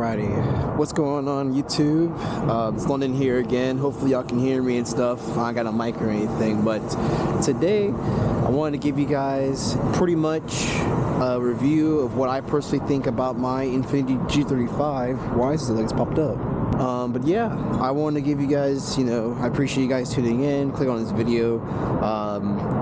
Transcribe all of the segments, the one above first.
Alrighty, what's going on YouTube? It's London here again. Hopefully y'all can hear me and stuff. I ain't got a mic or anything, but today I wanted to give you guys pretty much a review of what I personally think about my Infiniti G35. Why is the legs popped up? But yeah, I wanted to give you guys, I appreciate you guys tuning in, click on this video.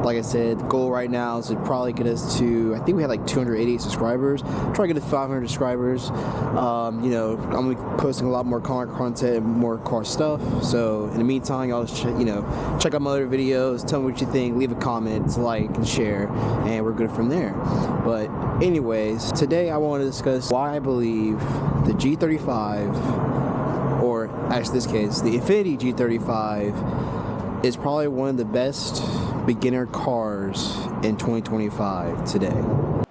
Like I said, the goal right now is to probably get us to, I think we had like 288 subscribers. Try to get to 500 subscribers. I'm gonna be posting a lot more car content and more car stuff. So in the meantime, y'all just check out my other videos, tell me what you think, leave a comment, like and share, and we're good from there. But anyways, today I want to discuss why I believe the G35, or actually in this case, the Infiniti G35 is probably one of the best beginner cars in 2025 today.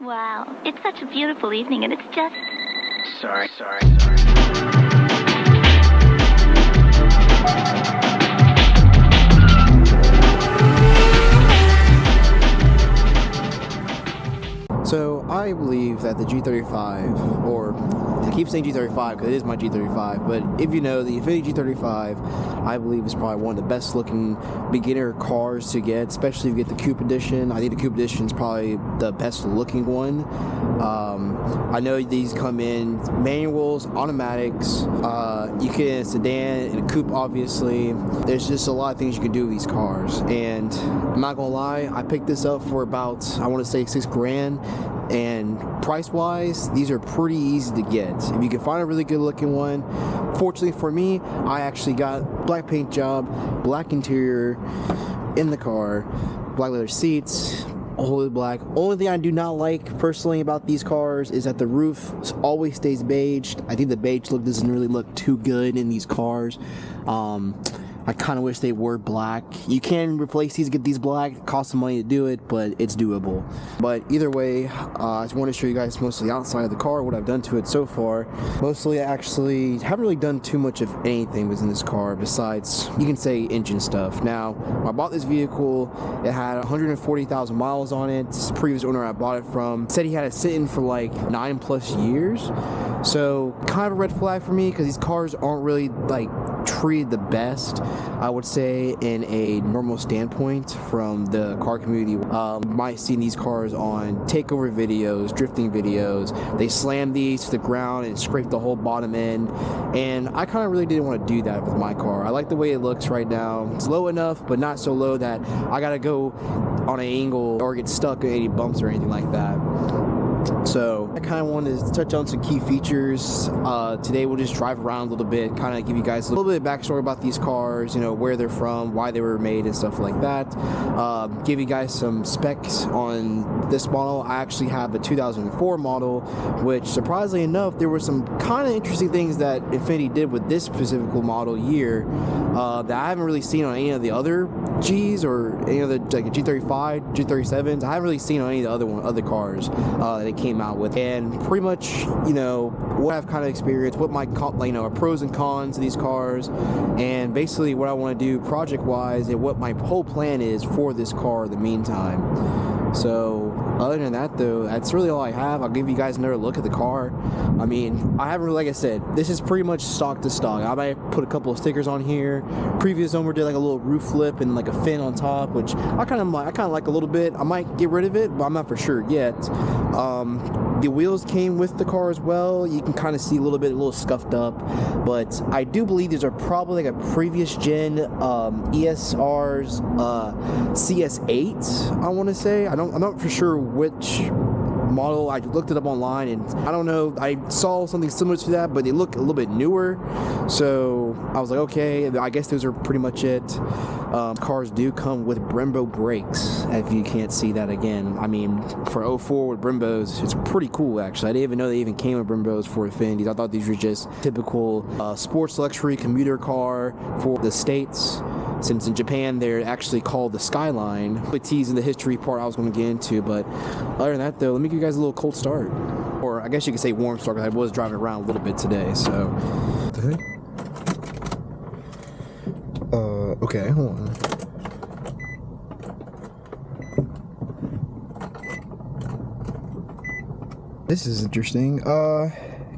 Wow, it's such a beautiful evening and it's just... Sorry. So I believe that the G35, or I keep saying G35 because it is my G35, but if you know, the Infiniti G35, I believe is probably one of the best looking beginner cars to get, especially if you get the Coupe Edition. I think the Coupe Edition is probably the best looking one. I know these come in manuals, automatics, you can in a sedan, and a coupe obviously. There's just a lot of things you can do with these cars, and I'm not gonna lie, I picked this up for about, I want to say $6 grand, and price wise these are pretty easy to get if you can find a really good looking one. Fortunately for me, I actually got black paint job, black interior in the car, black leather seats, all black. Only thing I do not like personally about these cars is that the roof always stays beige. I think the beige look doesn't really look too good in these cars. I kind of wish they were black. You can replace these, get these black. It costs some money to do it, but it's doable. But either way, I just want to show you guys mostly outside of the car, what I've done to it so far. Mostly, actually, haven't really done too much of anything within this car besides, you can say, engine stuff. Now, when I bought this vehicle, it had 140,000 miles on it. The previous owner I bought it from said he had it sitting for like 9+ years. So, kind of a red flag for me, because these cars aren't really like treated the best, I would say, in a normal standpoint from the car community. You might see these cars on takeover videos, drifting videos. They slam these to the ground and scrape the whole bottom end, and I kind of really didn't want to do that with my car. I like the way it looks right now. It's low enough, but not so low that I gotta go on an angle or get stuck in any bumps or anything like that. So I kind of wanted to touch on some key features. Today we'll just drive around a little bit, kind of give you guys a little bit of backstory about these cars, where they're from, why they were made and stuff like that. Give you guys some specs on this model. I actually have a 2004 model, which surprisingly enough, there were some kind of interesting things that Infiniti did with this specific model year that I haven't really seen on any of the other Gs or any of the like G35, G37s. I haven't really seen on any of the other cars that it came out with. And pretty much, what I've kind of experienced, what my pros and cons of these cars, and basically what I want to do project-wise and what my whole plan is for this car in the meantime. So other than that though, that's really all I have. I'll give you guys another look at the car. I mean, I haven't really, like I said, this is pretty much stock to stock. I might put a couple of stickers on here. Previous owner did like a little roof flip and like a fin on top, which I kind of like a little bit. I might get rid of it, but I'm not for sure yet. The wheels came with the car as well. You can kind of see a little scuffed up, but I do believe these are probably like a previous gen ESR's CS8, I want to say. I'm not for sure which model. I looked it up online and I don't know, I saw something similar to that, but they look a little bit newer, so I was like, okay, I guess those are pretty much it. Cars do come with Brembo brakes, if you can't see that again. I mean, for 04 with Brembos, it's pretty cool actually. I didn't even know they even came with Brembos for Infinitis. I thought these were just typical sports luxury commuter car for the States, since in Japan they're actually called the Skyline. Really teasing the history part I was going to get into, but other than that though, let me give you guys a little cold start. Or I guess you could say warm start, because I was driving around a little bit today, so. What the heck? Okay, hold on. This is interesting.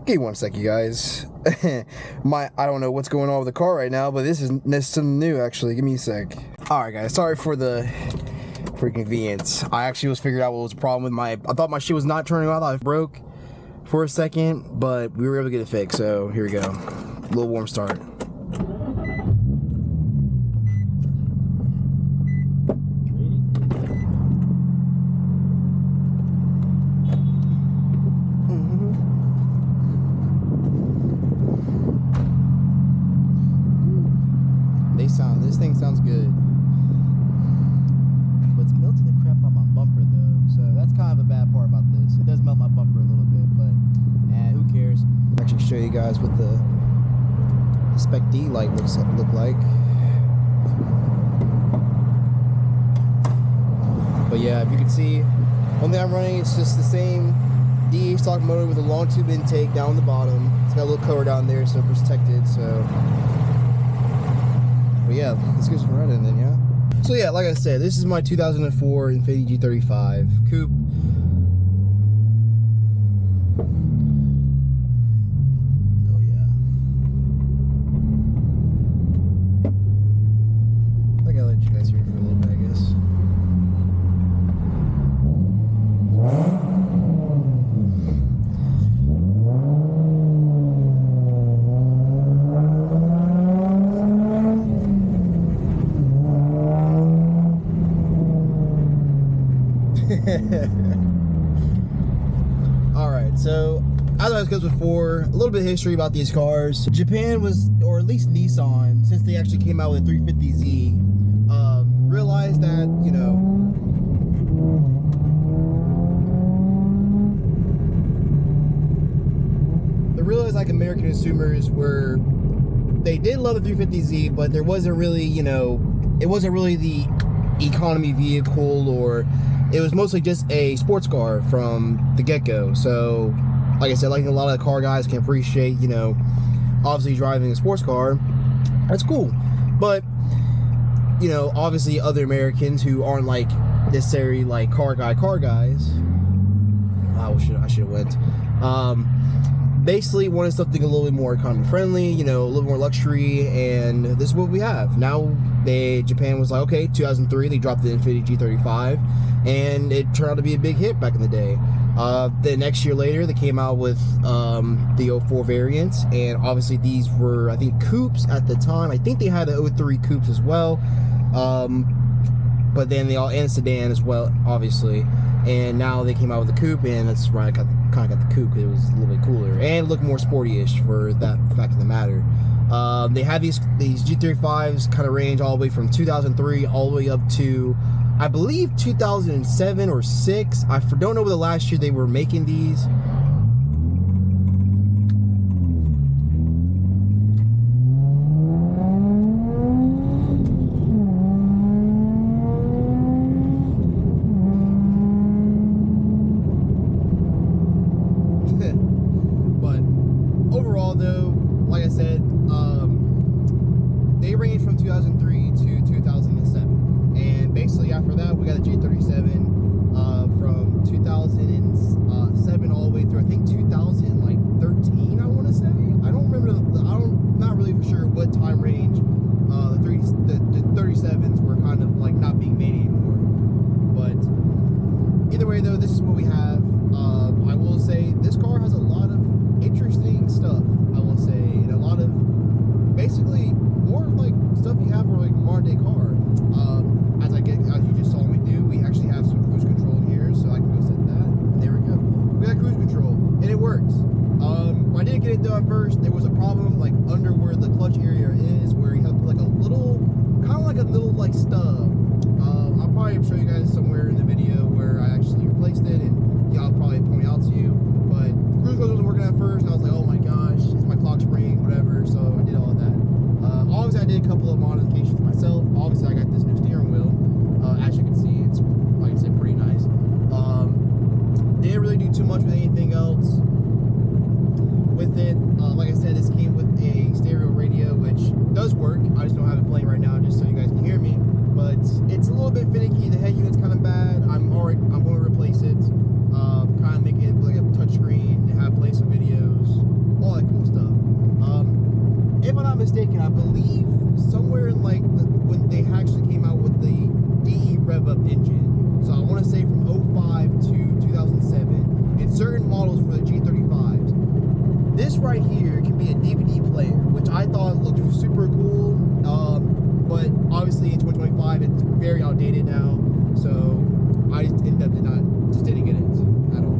Give me one sec, you guys. I don't know what's going on with the car right now, but this is something new, actually. Give me a sec. Alright, guys. Sorry for the inconvenience. I actually was figuring out what was the problem with I thought my shit was not turning on. I thought it broke for a second, but we were able to get it fixed. So here we go. A little warm start. This thing sounds good. But it's melting the crap out my bumper though, so that's kind of a bad part about this. It does melt my bumper a little bit, but who cares? I'll actually show you guys what the Spec D light look like. But yeah, if you can see, one thing I'm running, it's just the same D stock motor with a long tube intake down the bottom. It's got a little cover down there so it's protected, so. But yeah, let's get some running then, yeah? So yeah, like I said, this is my 2004 Infiniti G35 coupe. Oh yeah. I gotta let you guys hear it for a little bit, I guess. Alright, so as I discussed before, a little bit of history about these cars. Japan was, or at least Nissan, since they actually came out with a 350Z, realized that, you know, they realized like American consumers were, they did love the 350Z, but there wasn't really, you know, it wasn't really the economy vehicle, or it was mostly just a sports car from the get-go. So, like I said, like a lot of the car guys can appreciate, you know, obviously driving a sports car. That's cool. But, you know, obviously other Americans who aren't like necessarily like car guys. I should have went. Basically wanted something a little bit more economy friendly, you know, a little more luxury, and this is what we have. Now Japan was like, okay, 2003, they dropped the Infiniti G35, and it turned out to be a big hit back in the day. The next year later, they came out with the 04 variants, and obviously these were, I think, coupes at the time. I think they had the 03 coupes as well, but then they all, and sedan as well, obviously. And now they came out with the coupe, and that's why I kind of got the coupe, because it was a little bit cooler and looked more sporty-ish for that fact of the matter. They had these G35s kind of range all the way from 2003 all the way up to, I believe, 2007 or 6. I don't know the last year they were making these. But overall though, like I said, they range from 2003 to 2007, and basically after that we got a G37 from 2007 all the way through, I think, 2013, I want to say. I don't remember, not really for sure what time range the 37s were kind of like not being made anymore. But either way though, this is what we have. I will say this car has a lot of interesting stuff, I will say, and a lot of basically more like stuff you have for like a modern day car. As you just saw me do, we actually have some cruise control here, so I can go set that. There we go. We got cruise control, and it works. When I didn't get it done at first, there was a problem like under where the clutch area is, where you have to put like a little, kind of like a little like stub. I'll probably show you guys somewhere in the video where I actually replaced it, and I'll probably point out to you. But cruise control wasn't working at first, and I was like, oh my gosh, it's my clock spring, whatever. So I did all of that. Obviously, I did a couple of modifications myself. Obviously, I got this new steering wheel. As you can see, it's, like I said, pretty nice. Didn't really do too much with anything else with it. Like I said, this came with a stereo radio, which does work. I just don't have it playing right now, just so you guys can hear me. But it's a little bit finicky. The head unit's kind of bad. I'm going to replace it. Kind of make it like a touchscreen and have play some videos. if I'm not mistaken, I believe somewhere in like when they actually came out with the DE rev up engine. So I want to say from 05 to 2007, in certain models for the G35s. This right here can be a DVD player, which I thought looked super cool. But obviously in 2025, it's very outdated now. So I just ended up didn't get it at all.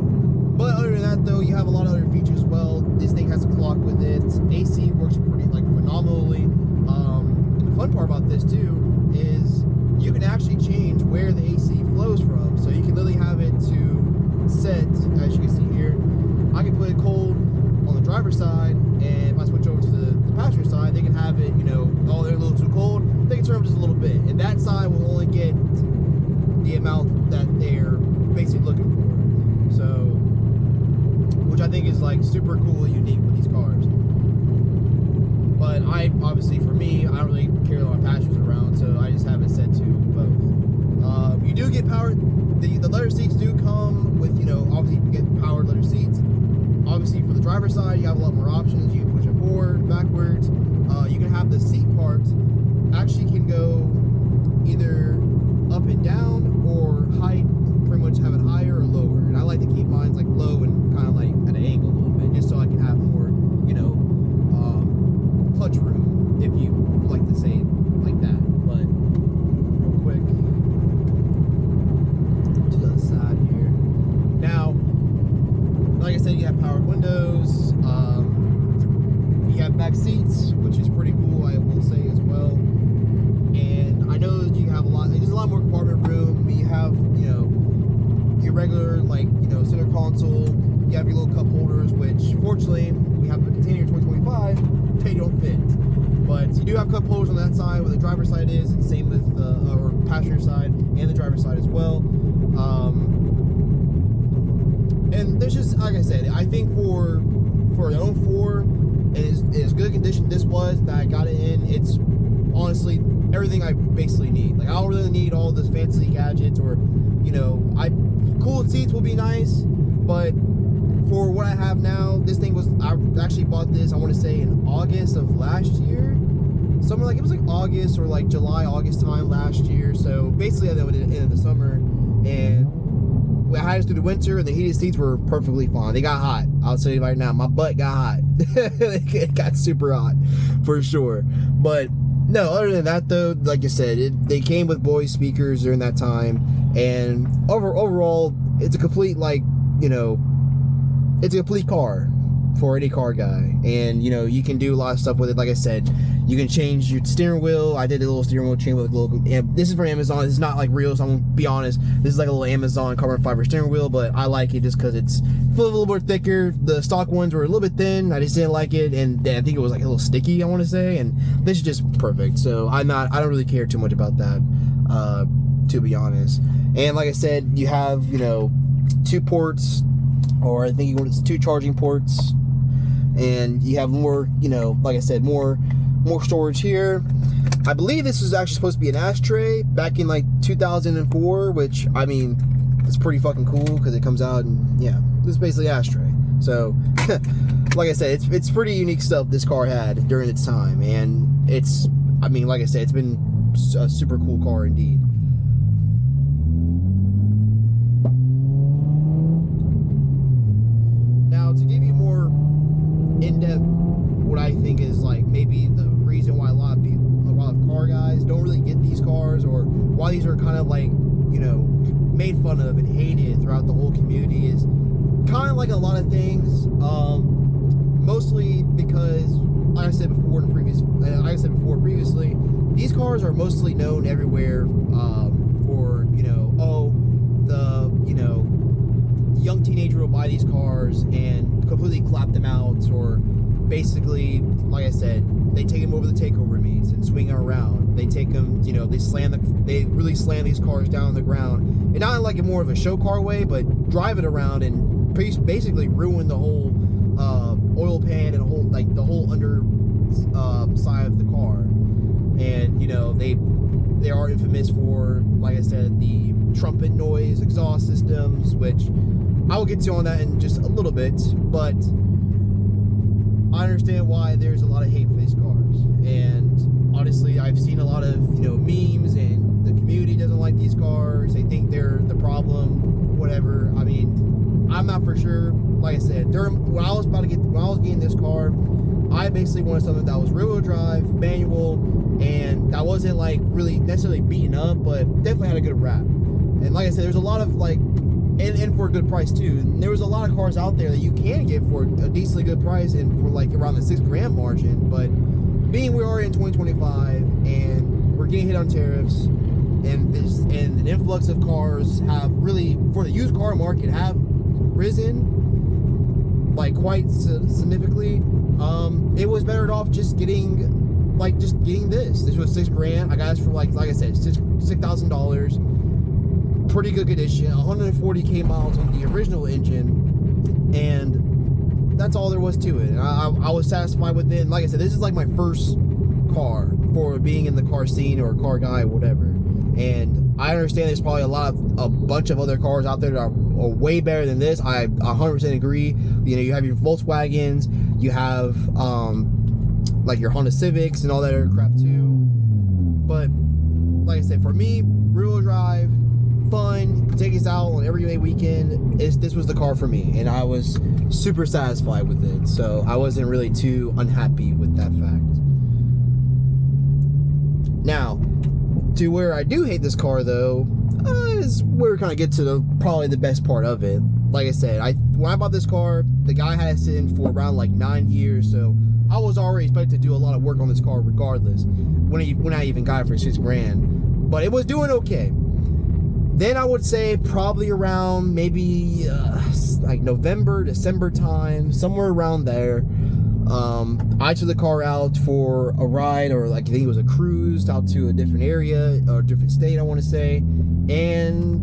But other than that, though, you have a lot of other features as well. This thing has a clock with it. AC works pretty phenomenally. The fun part about this too is you can actually change where the AC flows from. So you can literally have it to set, as you can see here. I can put it cold on the driver's side, and if I switch over to the passenger side, they can have it, oh, they're a little too cold, they can turn them just a little bit, and that side will only get the amount that they're basically looking for. So, which I think is like super cool and unique with these cars. But obviously for me, I don't really carry a lot of passengers around, so I just have it set to both. You do get power. The leather seats do come with, obviously you get powered leather seats. Obviously for the driver's side, you have a lot more options. You can push it forward, backwards. You can have the seat parts actually can go either up and down or height, pretty much have it higher or lower. And I like to keep mine like low and kind of like at an angle a little bit, just so I can have more, clutch room, if you like to say it like that. But real quick, to the other side here. Now, like I said, you have powered windows. You have back seats, which is pretty cool, I will say as well. And I know that you have there's a lot more compartment room. You have, your regular, center console. You have your little cup holders, which fortunately, we have the container 2025, they don't fit. But you do have cup holders on that side where the driver's side is, and same with or passenger side and the driver's side as well. And there's just, like I said, I think for the 04, and as good a condition this was that I got it in, it's honestly everything I basically need. Like, I don't really need all this fancy gadgets or, cooled seats will be nice, but for what I have now, this thing I actually bought this, I want to say in August of last year. Somewhere it was like August or like July, August time last year. So basically at the end of the summer, and I had it through the winter, and the heated seats were perfectly fine. They got hot. I'll tell you right now, my butt got hot. It got super hot, for sure. But no, other than that though, like I said, they came with Bose speakers during that time, and overall, it's a complete it's a complete car for any car guy. And you can do a lot of stuff with it. Like I said, you can change your steering wheel. I did a little steering wheel change with a little, and this is for Amazon. This is not like real, so I'm gonna be honest, this is like a little Amazon carbon fiber steering wheel, but I like it just because it's a little bit thicker. The stock ones were a little bit thin. I just didn't like it, and I think it was like a little sticky, I want to say, and this is just perfect. So I don't really care too much about that, to be honest. And like I said, you have 2 ports, or I think it's 2 charging ports, and you have more, like I said, more storage here. I believe this was actually supposed to be an ashtray back in like 2004, which, I mean, it's pretty fucking cool because it comes out and yeah, this is basically ashtray. So like I said, it's pretty unique stuff this car had during its time, and it's, I mean, like I said, it's been a super cool car indeed. Now, to give you more in-depth, what I think is like maybe the reason why a lot of car guys don't really get these cars, or why these are kind of like, made fun of and hated throughout the whole community, is kind of like a lot of things. Mostly because, like I said before previously, these cars are mostly known everywhere for, the young teenager will buy these cars and completely clap them out, or basically, like I said, they take them over the takeover meets and swing them around. They take them, they really slam these cars down on the ground, and not in like a more of a show car way, but drive it around and basically ruin the whole oil pan and the whole under side of the car. And they are infamous for, like I said, the trumpet noise exhaust systems, which I will get to on that in just a little bit. But I understand why there's a lot of hate for these cars. And honestly, I've seen a lot of, memes, and the community doesn't like these cars. They think they're the problem, whatever. I mean, I'm not for sure. Like I said, when I was getting this car, I basically wanted something that was rear-wheel drive, manual, and that wasn't like really necessarily beaten up, but definitely had a good wrap. And like I said, there's a lot of like, and for a good price too. And there was a lot of cars out there that you can get for a decently good price and for like around the $6,000 margin. But being we are in 2025 and we're getting hit on tariffs, and an influx of cars have really, for the used car market, have risen like quite significantly. It was better off just getting this. This was $6,000. I got this for like I said, $6,000. Pretty good condition, 140K miles on the original engine, and that's all there was to it. And I was satisfied with it. And like I said, this is like my first car for being in the car scene or car guy or whatever. And I understand there's probably a bunch of other cars out there that are way better than this. I 100% agree. You have your Volkswagens, you have like your Honda Civics and all that other crap too. But like I said, for me, rear-wheel drive, fun, take us out on every day weekend, this was the car for me, and I was super satisfied with it. So I wasn't really too unhappy with that fact. Now, to where I do hate this car though, is where we kind of get to probably the best part of it. Like I said, when I bought this car, the guy had it sitting for around like 9 years, so I was already expected to do a lot of work on this car regardless when I even got it for $6,000. But it was doing okay. Then I would say probably around maybe like November, December time, somewhere around there. I took the car out for a ride, or like I think it was a cruise out to a different area or a different state, I want to say. And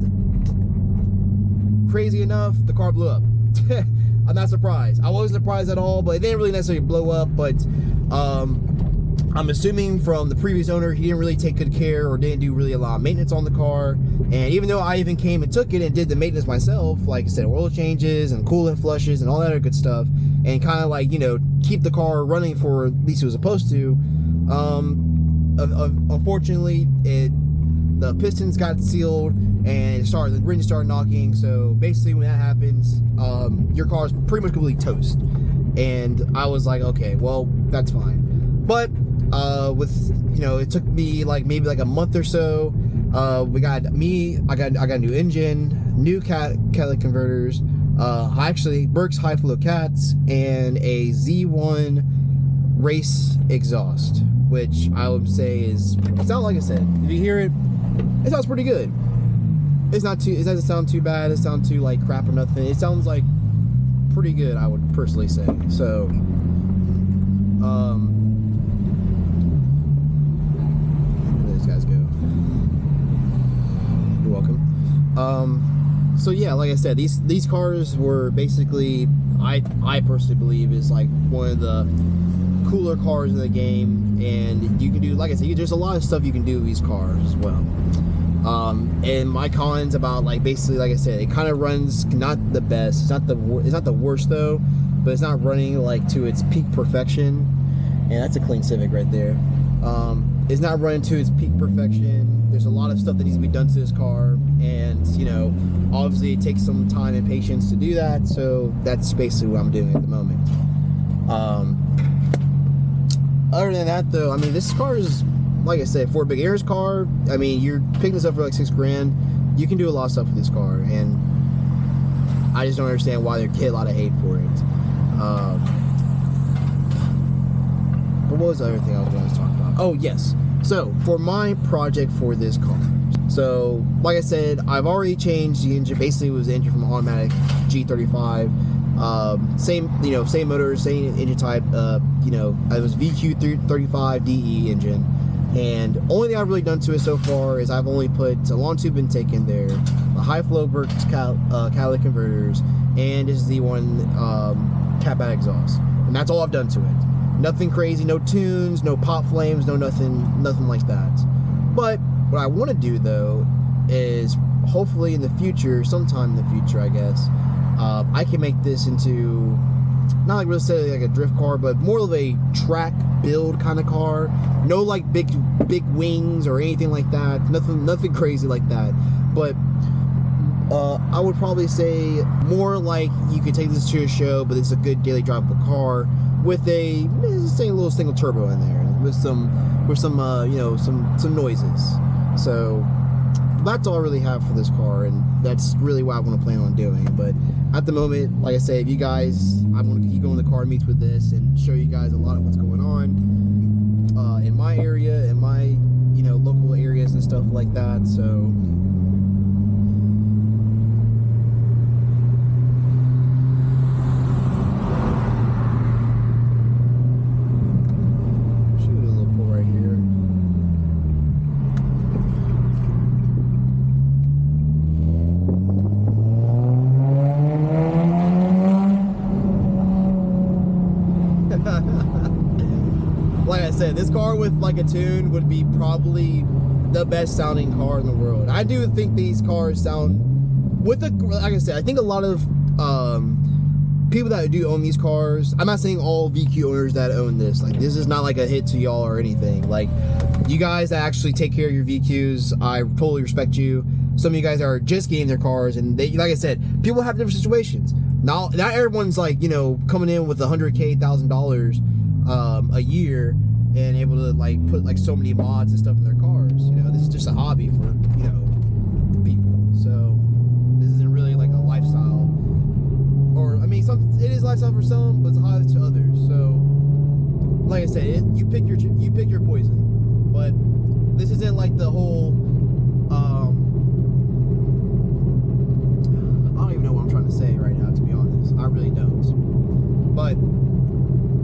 crazy enough, the car blew up. I'm not surprised. I wasn't surprised at all, but it didn't really necessarily blow up. But I'm assuming from the previous owner, he didn't really take good care or didn't do really a lot of maintenance on the car. And even though I even came and took it and did the maintenance myself, like I said, oil changes and coolant flushes and all that other good stuff, and kind of like, keep the car running for at least it was supposed to, unfortunately, the pistons got sealed and the engine started knocking. So basically when that happens, your car is pretty much completely toast. And I was like, okay, well, that's fine. But it took me like maybe like a month or so. I got a new engine, new catalytic converters, actually Berk's high flow cats, and a Z1 race exhaust, which I would say it sounds, like I said, if you hear it, it sounds pretty good. It doesn't sound too bad, it doesn't sound too like crap or nothing. It sounds like pretty good, I would personally say. So where these guys go? You're welcome. So yeah, like I said, these cars were basically, I personally believe, is like one of the cooler cars in the game. And you can do, like I said, there's a lot of stuff you can do with these cars as well. And my cons about, like, basically, like I said, it kind of runs not the best. It's not the worst though, but it's not running like to its peak perfection. And that's a clean Civic right there. It's not running to its peak perfection. There's a lot of stuff that needs to be done to this car, and obviously it takes some time and patience to do that. So that's basically what I'm doing at the moment. Other than that though, I mean, this car is, like I said, for a big Airs car, I mean, you're picking this up for like $6,000. You can do a lot of stuff with this car, and I just don't understand why they get a lot of hate for it. But what was the other thing I was going to talk about? Oh, yes. So, for my project for this car. So, like I said, I've already changed the engine. Basically, it was the engine from an automatic G35. Same motor, same engine type. It was VQ35DE engine. And only thing I've really done to it so far is I've only put a long tube intake in there, a high flow Berk's catalytic converters, and this Z1 cat back exhaust. And that's all I've done to it. Nothing crazy, no tunes, no pop flames, no nothing like that. But what I want to do though is hopefully in the future, sometime in the future, I guess, I can make this into not like necessarily like a drift car, but more of a track build kind of car. No like big wings or anything like that. Nothing crazy like that. But I would probably say more like you could take this to a show, but it's a good daily drivable car with a, let's say, a little single turbo in there with some you know, some noises. So that's all I really have for this car, and that's really what I want to plan on doing. But at the moment, like I say, if you guys, I'm going to keep going to car meets with this and show you guys a lot of what's going on in my area, in my, you know, local areas and stuff like that. So like I said, this car with like a tune would be probably the best sounding car in the world. I do think these cars sound with a, like I said, I think a lot of people that do own these cars, I'm not saying all VQ owners that own this, like this is not like a hit to y'all or anything. Like you guys that actually take care of your VQs, I totally respect you. Some of you guys are just getting their cars, and they, like I said, people have different situations. Not everyone's like, you know, coming in with $100K, $1,000 a year and able to like put like so many mods and stuff in their cars. You know, this is just a hobby for, you know, people. So this isn't really like a lifestyle, or I mean, it is lifestyle for some, but it's a hobby to others. So like I said, you pick your poison. But this isn't like the whole I don't even know what I'm trying to say right now, to be honest. I really don't. But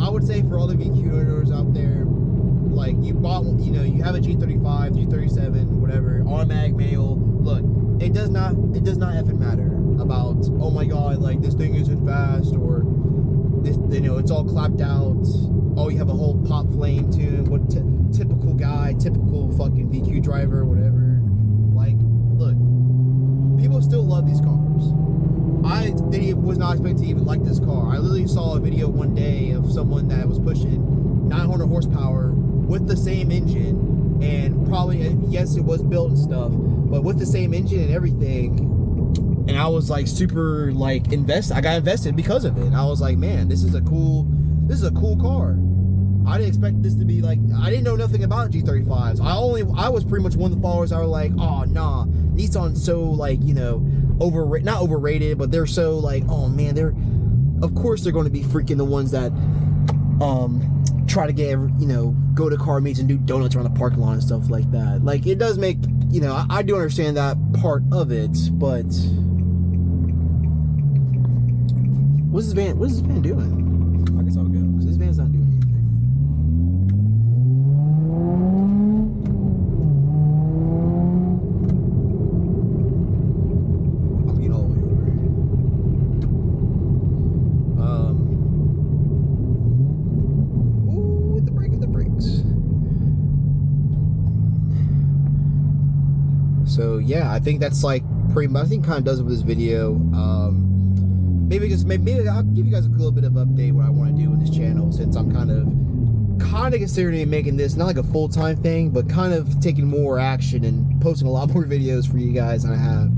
I would say for all the VQ owners out there, like you bought, you know, you have a G35, G37, whatever, automatic manual. Look, it does not effing matter about, oh my god, like this thing isn't fast, or this, you know, it's all clapped out. Oh, you have a whole pop flame tune. What typical guy, typical fucking VQ driver, whatever. Like, look, people still love these cars. I was not expecting to even like this car. I literally saw a video one day of someone that was pushing 900 horsepower with the same engine, and probably, yes, it was built and stuff, but with the same engine and everything. And I was like super like invested. I got invested because of it. And I was like, man, this is a cool car. I didn't expect this to be like, I didn't know nothing about G35s. I was pretty much one of the followers that were like, oh nah, Nissan's so like, you know, not overrated, but they're so like, oh man, of course they're going to be freaking the ones that try to get, you know, go to car meets and do donuts around the parking lot and stuff like that. Like, it does make, you know, I do understand that part of it, but what is this van doing? I guess I'll go, because this van's not doing anything. So yeah, I think that's like pretty much, I think kind of does it with this video. Maybe I'll give you guys a little bit of update what I want to do with this channel, since I'm kind of considering making this not like a full-time thing, but kind of taking more action and posting a lot more videos for you guys than I have.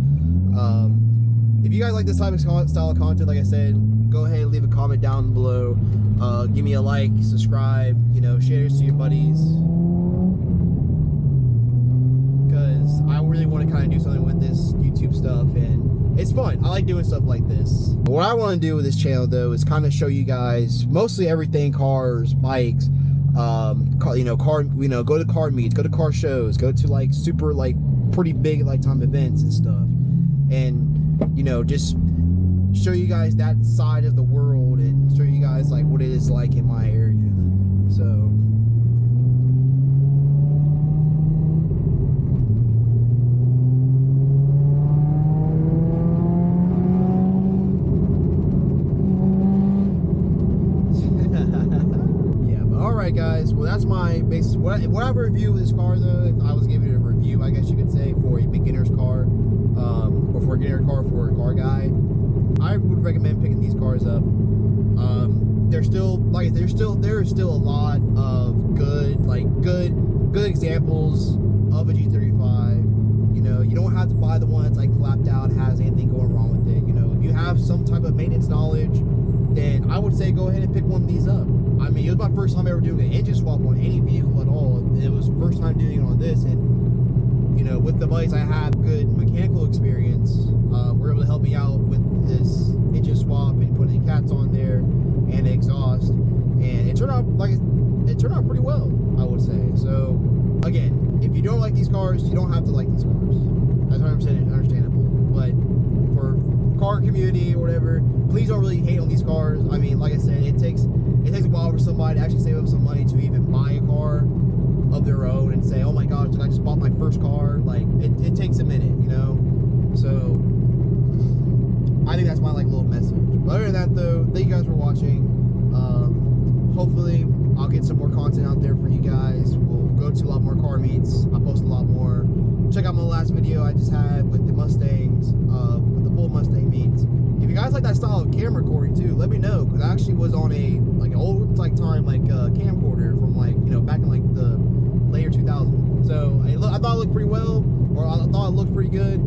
If you guys like this type of style of content, like I said, go ahead and leave a comment down below. Give me a like, subscribe, you know, share this to your buddies. Because I really want to kind of do something with this YouTube stuff, and it's fun. I like doing stuff like this. What I want to do with this channel, though, is kind of show you guys mostly everything cars, bikes, go to car meets, go to car shows, go to like super like pretty big like time events and stuff, and you know, just show you guys that side of the world and show you guys like what it is like in my area. So alright guys, well that's my basic, whatever review of this car though, if I was giving it a review, I guess you could say, for a beginner's car, or for a beginner car for a car guy, I would recommend picking these cars up. there's still there is still a lot of good examples of a G35. You know, you don't have to buy the one that's like clapped out, has anything going wrong with it. You know, if you have some type of maintenance knowledge, then I would say go ahead and pick one of these up. I mean, it was my first time ever doing an engine swap on any vehicle at all. It was the first time doing it on this, and you know, with the buddies I have good mechanical experience, were able to help me out with this engine swap and putting cats on there and the exhaust, and it turned out pretty well, I would say. So again, if you don't like these cars, you don't have to like these cars. That's 100% understandable. But for car community or whatever, please don't really hate on these cars. I mean, like I said, it takes a while for somebody to actually save up some money to even buy a car of their own and say, oh my gosh, I just bought my first car. Like, it takes a minute, you know? So I think that's my like little message. But other than that though, thank you guys for watching. Hopefully I'll get some more content out there for you guys. We'll go to a lot more car meets. I'll post a lot more. Check out my last video I just had with the Mustangs, with the full Mustang meets. If you guys like that style of camera recording too, let me know, because I actually was on a like an old camcorder from like, you know, back in like the later 2000s. So I thought it looked pretty well, or I thought it looked pretty good.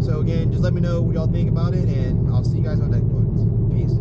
So again, just let me know what y'all think about it, and I'll see you guys on the next one. Peace.